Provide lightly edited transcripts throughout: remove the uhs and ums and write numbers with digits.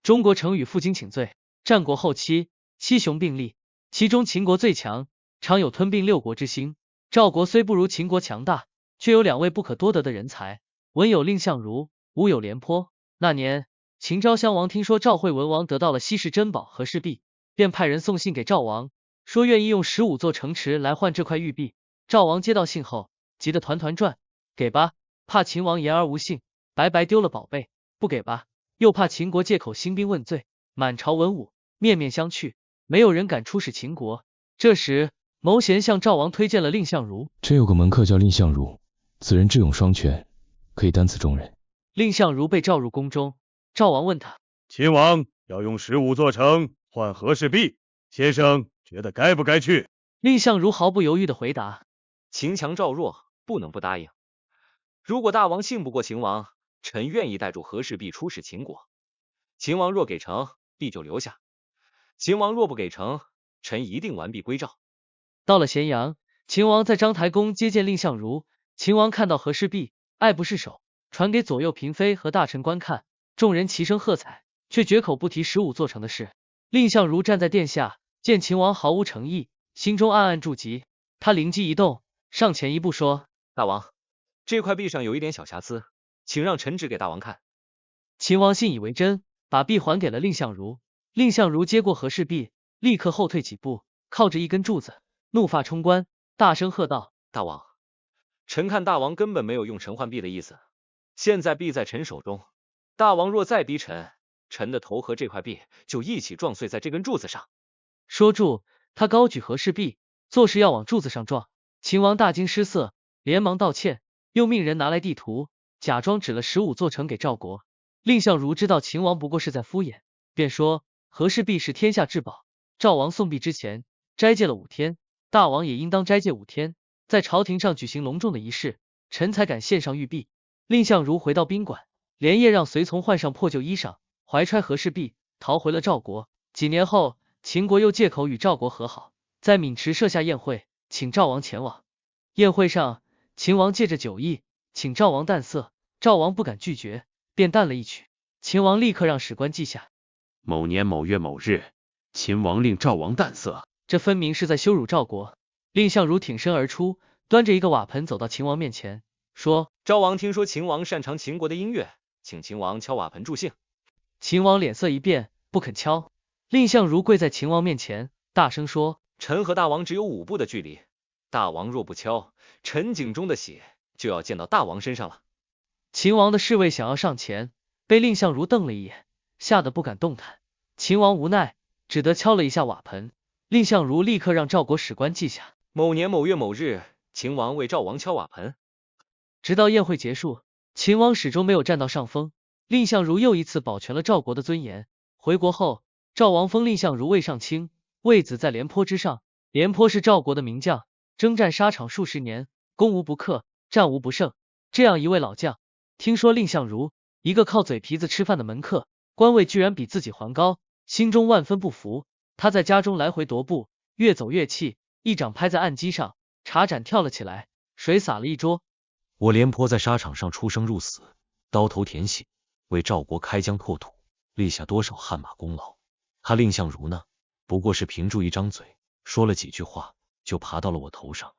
中国成语负荆请罪。战国后期，七雄并立，其中秦国最强，常有吞并六国之心。赵国虽不如秦国强大，却有2位不可多得的人才，文有蔺相如，武有廉颇。那年，秦昭襄王听说赵惠文王得到了稀世珍宝和氏璧，便派人送信给赵王，说愿意用15座城池来换这块玉璧。赵王接到信后，急得团团转，给吧，怕秦王言而无信，白白丢了宝贝；不给吧，又怕秦国借口兴兵问罪，满朝文武面面相觑，没有人敢出使秦国。这时，谋贤向赵王推荐了蔺相如。真有个门客叫蔺相如，此人智勇双全，可以担此重任。蔺相如被召入宫中，赵王问他：秦王要用15座城换和氏璧，先生觉得该不该去？蔺相如毫不犹豫地回答：秦强赵弱，不能不答应。如果大王信不过秦王，臣愿意带住和氏璧出使秦国。秦王若给城，璧就留下；秦王若不给城，臣一定完璧归赵。到了咸阳，秦王在章台宫接见蔺相如。秦王看到和氏璧，爱不释手，传给左右嫔妃和大臣观看，众人齐声喝彩，却绝口不提15座城的事。蔺相如站在殿下，见秦王毫无诚意，心中暗暗注急。他灵机一动，上前一步说：大王，这块璧上有一点小瑕疵，请让臣指给大王看。秦王信以为真，把璧还给了蔺相如。蔺相如接过和氏璧，立刻后退几步，靠着一根柱子，怒发冲冠，大声喝道：大王，臣看大王根本没有用臣换璧的意思，现在璧在臣手中，大王若再逼臣，臣的头和这块璧就一起撞碎在这根柱子上。说住，他高举和氏璧，作势要往柱子上撞。秦王大惊失色，连忙道歉，又命人拿来地图，假装指了15座城给赵国。蔺相如知道秦王不过是在敷衍，便说和氏璧是天下至宝，赵王送璧之前斋戒了5天，大王也应当斋戒5天，在朝廷上举行隆重的仪式，臣才敢献上玉璧。蔺相如回到宾馆，连夜让随从换上破旧衣裳，怀揣和氏璧逃回了赵国。几年后，秦国又借口与赵国和好，在渑池设下宴会，请赵王前往。宴会上，秦王借着酒意，请赵王淡色，赵王不敢拒绝，便淡了一曲。秦王立刻让史官记下：某年某月某日，秦王令赵王淡色。这分明是在羞辱赵国。蔺相如挺身而出，端着一个瓦盆走到秦王面前，说：赵王听说秦王擅长秦国的音乐，请秦王敲瓦盆助兴。秦王脸色一变，不肯敲。蔺相如跪在秦王面前，大声说：臣和大王只有5步的距离，大王若不敲，臣颈中的血就要溅到大王身上了。秦王的侍卫想要上前，被蔺相如瞪了一眼，吓得不敢动弹。秦王无奈，只得敲了一下瓦盆。蔺相如立刻让赵国史官记下：某年某月某日，秦王为赵王敲瓦盆。直到宴会结束，秦王始终没有占到上风。蔺相如又一次保全了赵国的尊严。回国后，赵王封蔺相如为上卿，位子在廉颇之上。廉颇是赵国的名将，征战沙场数十年，攻无不克，战无不胜。这样一位老将，听说蔺相如一个靠嘴皮子吃饭的门客，官位居然比自己还高，心中万分不服。他在家中来回踱步，越走越气，一掌拍在案几上，茶盏跳了起来，水洒了一桌。我廉颇在沙场上出生入死，刀头舔血，为赵国开疆拓土，立下多少汗马功劳。他蔺相如呢，不过是凭住一张嘴，说了几句话，就爬到了我头上，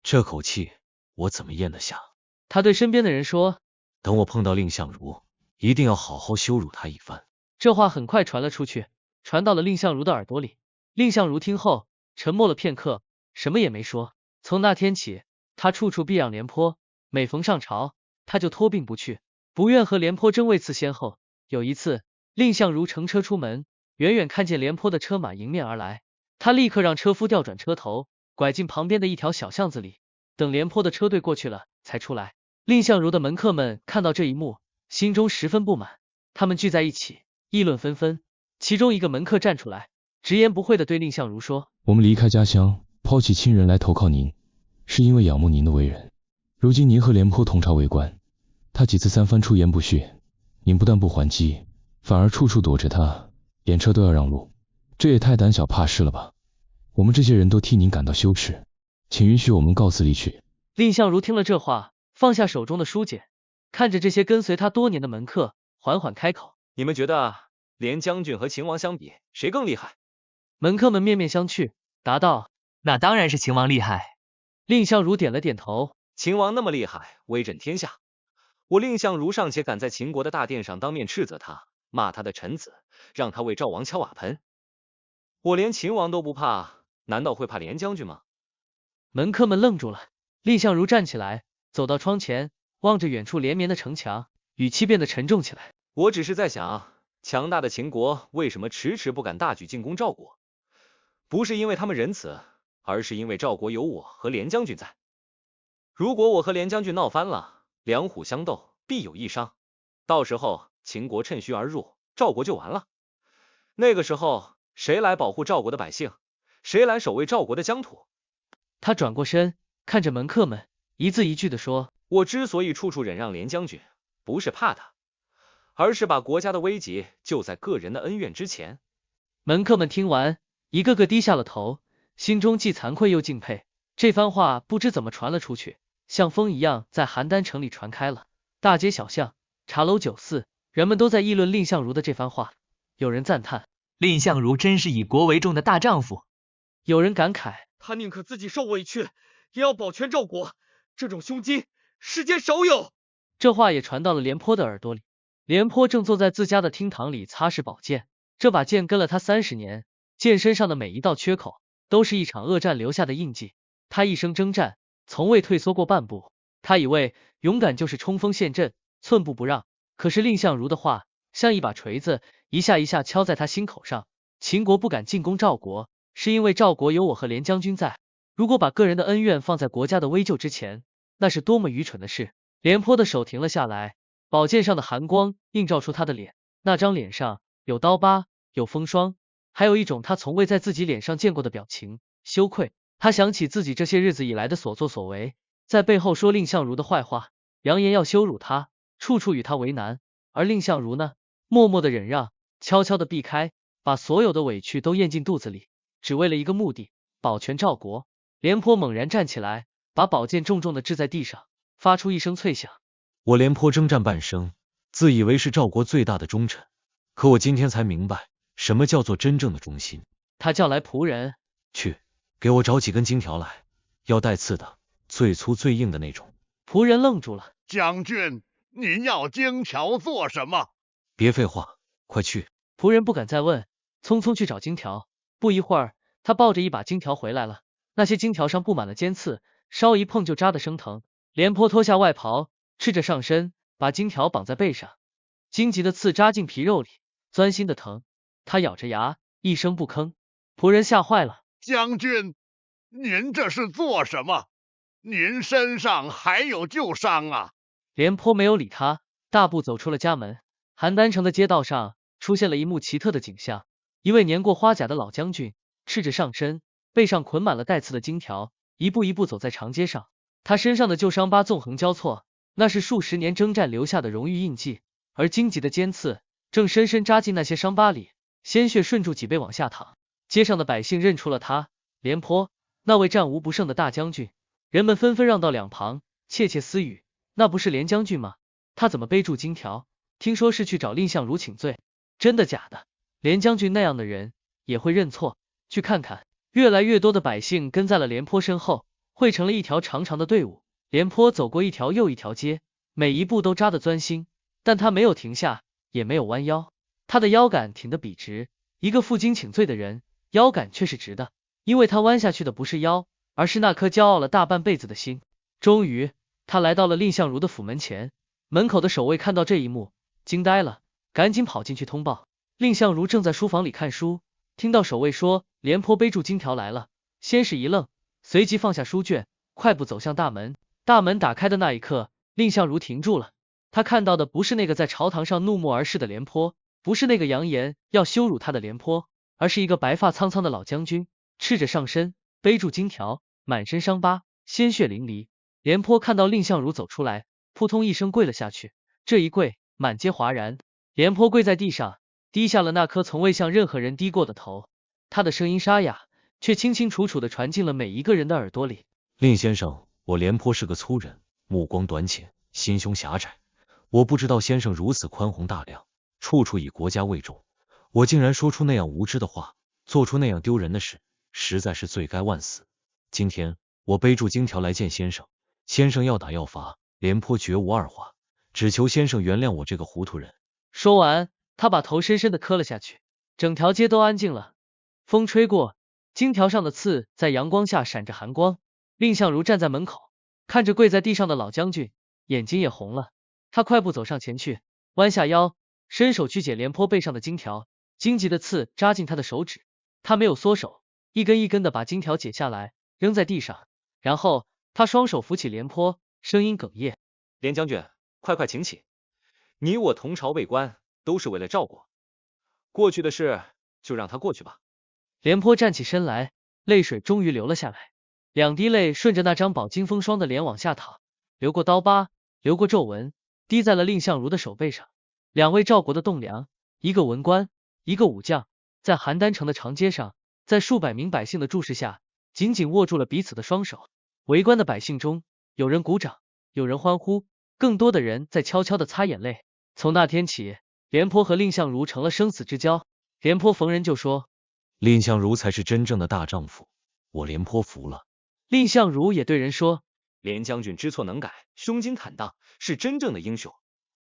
这口气我怎么咽得下？他对身边的人说：等我碰到蔺相如，一定要好好羞辱他一番。这话很快传了出去，传到了蔺相如的耳朵里。蔺相如听后，沉默了片刻，什么也没说。从那天起，他处处避让廉颇，每逢上朝，他就托病不去，不愿和廉颇争位次先后。有一次，蔺相如乘车出门，远远看见廉颇的车马迎面而来，他立刻让车夫调转车头，拐进旁边的一条小巷子里，等廉颇的车队过去了，才出来。蔺相如的门客们看到这一幕，心中十分不满，他们聚在一起，议论纷纷。其中一个门客站出来，直言不讳地对蔺相如说：我们离开家乡，抛弃亲人来投靠您，是因为仰慕您的为人。如今您和廉颇同朝为官，他几次三番出言不逊，您不但不还击，反而处处躲着他，连车都要让路，这也太胆小怕事了吧。我们这些人都替您感到羞耻，请允许我们告辞离去。蔺相如听了这话，放下手中的书简，看着这些跟随他多年的门客，缓缓开口：你们觉得连将军和秦王相比，谁更厉害？门客们面面相觑，答道：那当然是秦王厉害。蔺相如点了点头，秦王那么厉害，威震天下，我蔺相如尚且敢在秦国的大殿上当面斥责他，骂他的臣子，让他为赵王敲瓦盆。我连秦王都不怕，难道会怕连将军吗？门客们愣住了。蔺相如站起来，走到窗前，望着远处连绵的城墙，语气变得沉重起来。我只是在想，强大的秦国为什么迟迟不敢大举进攻赵国？不是因为他们仁慈，而是因为赵国有我和连将军在。如果我和连将军闹翻了，两虎相斗，必有一伤。到时候秦国趁虚而入，赵国就完了。那个时候，谁来保护赵国的百姓？谁来守卫赵国的疆土？他转过身，看着门客们，一字一句地说：我之所以处处忍让连将军，不是怕他，而是把国家的危急就在个人的恩怨之前。门客们听完，一个个低下了头，心中既惭愧又敬佩。这番话不知怎么传了出去，像风一样在邯郸城里传开了。大街小巷、茶楼酒肆，人们都在议论蔺相如的这番话。有人赞叹，蔺相如真是以国为重的大丈夫。有人感慨，他宁可自己受委屈，也要保全赵国，这种胸襟世间少有。这话也传到了廉颇的耳朵里。廉颇正坐在自家的厅堂里擦拭宝剑，这把剑跟了他30年，剑身上的每一道缺口都是一场恶战留下的印记。他一生征战，从未退缩过半步。他以为勇敢就是冲锋陷阵，寸步不让。可是蔺相如的话像一把锤子，一下一下敲在他心口上。秦国不敢进攻赵国，是因为赵国有我和连将军在。如果把个人的恩怨放在国家的危救之前，那是多么愚蠢的事。廉颇的手停了下来，宝剑上的寒光映照出他的脸，那张脸上有刀疤，有风霜，还有一种他从未在自己脸上见过的表情，羞愧。他想起自己这些日子以来的所作所为，在背后说蔺相如的坏话，扬言要羞辱他，处处与他为难。而蔺相如呢，默默的忍让，悄悄的避开，把所有的委屈都咽进肚子里，只为了一个目的，保全赵国。廉颇猛然站起来，把宝剑重重的掷在地上，发出一声脆响。我廉颇征战半生，自以为是赵国最大的忠臣，可我今天才明白，什么叫做真正的忠心。他叫来仆人，去，给我找几根金条来，要带刺的，最粗最硬的那种。仆人愣住了。将军，您要金条做什么？别废话，快去。仆人不敢再问，匆匆去找金条。不一会儿，他抱着一把金条回来了。那些金条上布满了尖刺，稍一碰就扎得生疼。廉颇脱下外袍，赤着上身，把金条绑在背上。荆棘的刺扎进皮肉里，钻心的疼。他咬着牙，一声不吭。仆人吓坏了。将军，您这是做什么？您身上还有旧伤啊！廉颇没有理他，大步走出了家门。邯郸城的街道上出现了一幕奇特的景象，一位年过花甲的老将军，赤着上身，背上捆满了带刺的金条，一步一步走在长街上。他身上的旧伤疤纵横交错，那是数十年征战留下的荣誉印记，而荆棘的尖刺正深深扎进那些伤疤里，鲜血顺住脊背往下淌。街上的百姓认出了他，廉颇，那位战无不胜的大将军。人们纷纷让到两旁，窃窃私语，那不是连将军吗？他怎么背住金条？听说是去找蔺相如请罪，真的假的？连将军那样的人也会认错？去看看。越来越多的百姓跟在了廉颇身后，汇成了一条长长的队伍。廉颇走过一条又一条街，每一步都扎得钻心，但他没有停下，也没有弯腰，他的腰杆挺得笔直。一个负荆请罪的人，腰杆却是直的，因为他弯下去的不是腰，而是那颗骄傲了大半辈子的心。终于，他来到了蔺相如的府门前，门口的守卫看到这一幕，惊呆了，赶紧跑进去通报。蔺相如正在书房里看书，听到守卫说廉颇背住金条来了，先是一愣，随即放下书卷，快步走向大门。大门打开的那一刻，蔺相如停住了。他看到的不是那个在朝堂上怒目而视的廉颇，不是那个扬言要羞辱他的廉颇，而是一个白发苍苍的老将军，赤着上身，背住金条，满身伤疤，鲜血淋漓。廉颇看到蔺相如走出来，扑通一声跪了下去。这一跪，满街哗然。廉颇跪在地上，低下了那颗从未向任何人低过的头。他的声音沙哑，却清清楚楚地传进了每一个人的耳朵里。蔺先生，我廉颇是个粗人，目光短浅，心胸狭窄。我不知道先生如此宽宏大量，处处以国家为重，我竟然说出那样无知的话，做出那样丢人的事，实在是罪该万死。今天我背住金条来见先生，先生要打要罚，廉颇绝无二话，只求先生原谅我这个糊涂人。说完，他把头深深的磕了下去。整条街都安静了，风吹过，金条上的刺在阳光下闪着寒光。蔺相如站在门口，看着跪在地上的老将军，眼睛也红了。他快步走上前去，弯下腰，伸手去解廉颇背上的金条，荆棘的刺扎进他的手指，他没有缩手，一根一根的把金条解下来，扔在地上，然后他双手扶起廉颇，声音哽咽：“廉将军，快请起！你我同朝为官，都是为了赵国，过去的事就让它过去吧。”廉颇站起身来，泪水终于流了下来，两滴泪顺着那张饱经风霜的脸往下淌，流过刀疤，流过皱纹，滴在了蔺相如的手背上。两位赵国的栋梁，一个文官，一个武将，在邯郸城的长街上，在数百名百姓的注视下，紧紧握住了彼此的双手。围观的百姓中，有人鼓掌，有人欢呼，更多的人在悄悄地擦眼泪。从那天起，廉颇和蔺相如成了生死之交。廉颇逢人就说：“蔺相如才是真正的大丈夫，我廉颇服了。”蔺相如也对人说：“廉将军知错能改，胸襟坦荡，是真正的英雄。”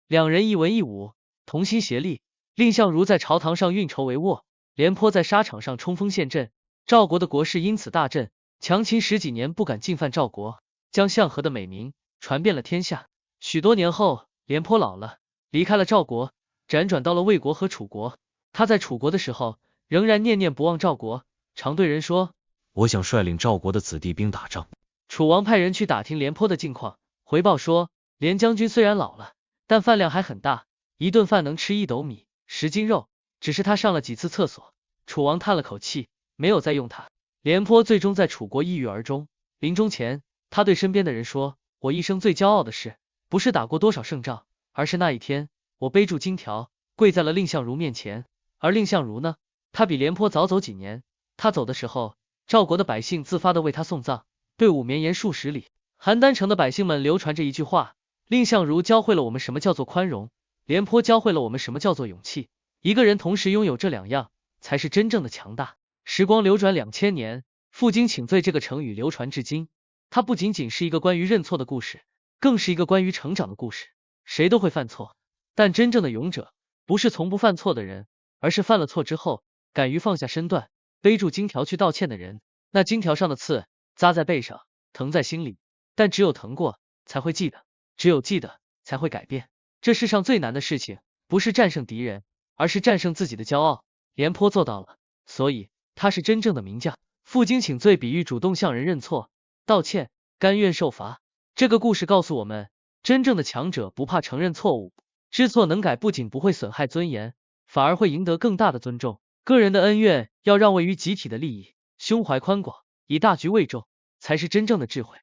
两人一文一武，同心协力。蔺相如在朝堂上运筹帷幄，廉颇在沙场上冲锋陷阵，赵国的国势因此大振，强秦十几年不敢进犯赵国，将项羽的美名传遍了天下。许多年后，廉颇老了，离开了赵国，辗转到了魏国和楚国。他在楚国的时候，仍然念念不忘赵国，常对人说：“我想率领赵国的子弟兵打仗。”楚王派人去打听廉颇的近况，回报说，廉将军虽然老了，但饭量还很大，一顿饭能吃1斗米，10斤肉，只是他上了几次厕所。楚王叹了口气，没有再用他。廉颇最终在楚国抑郁而终。临终前，他对身边的人说：“我一生最骄傲的事，不是打过多少胜仗，而是那一天，我背住金条，跪在了蔺相如面前。”而蔺相如呢，他比廉颇早走几年。他走的时候，赵国的百姓自发的为他送葬，队伍绵延数十里。邯郸城的百姓们流传着一句话：蔺相如教会了我们什么叫做宽容，廉颇教会了我们什么叫做勇气。一个人同时拥有这两样，才是真正的强大。时光流转2000年，负荆请罪这个成语流传至今。它不仅仅是一个关于认错的故事，更是一个关于成长的故事。谁都会犯错，但真正的勇者，不是从不犯错的人，而是犯了错之后，敢于放下身段，背住金条去道歉的人。那金条上的刺，扎在背上，疼在心里，但只有疼过，才会记得，只有记得，才会改变。这世上最难的事情，不是战胜敌人，而是战胜自己的骄傲。廉颇做到了，所以他是真正的名将。负荆请罪比喻主动向人认错、道歉，甘愿受罚。这个故事告诉我们，真正的强者不怕承认错误，知错能改，不仅不会损害尊严，反而会赢得更大的尊重。个人的恩怨要让位于集体的利益，胸怀宽广，以大局为重，才是真正的智慧。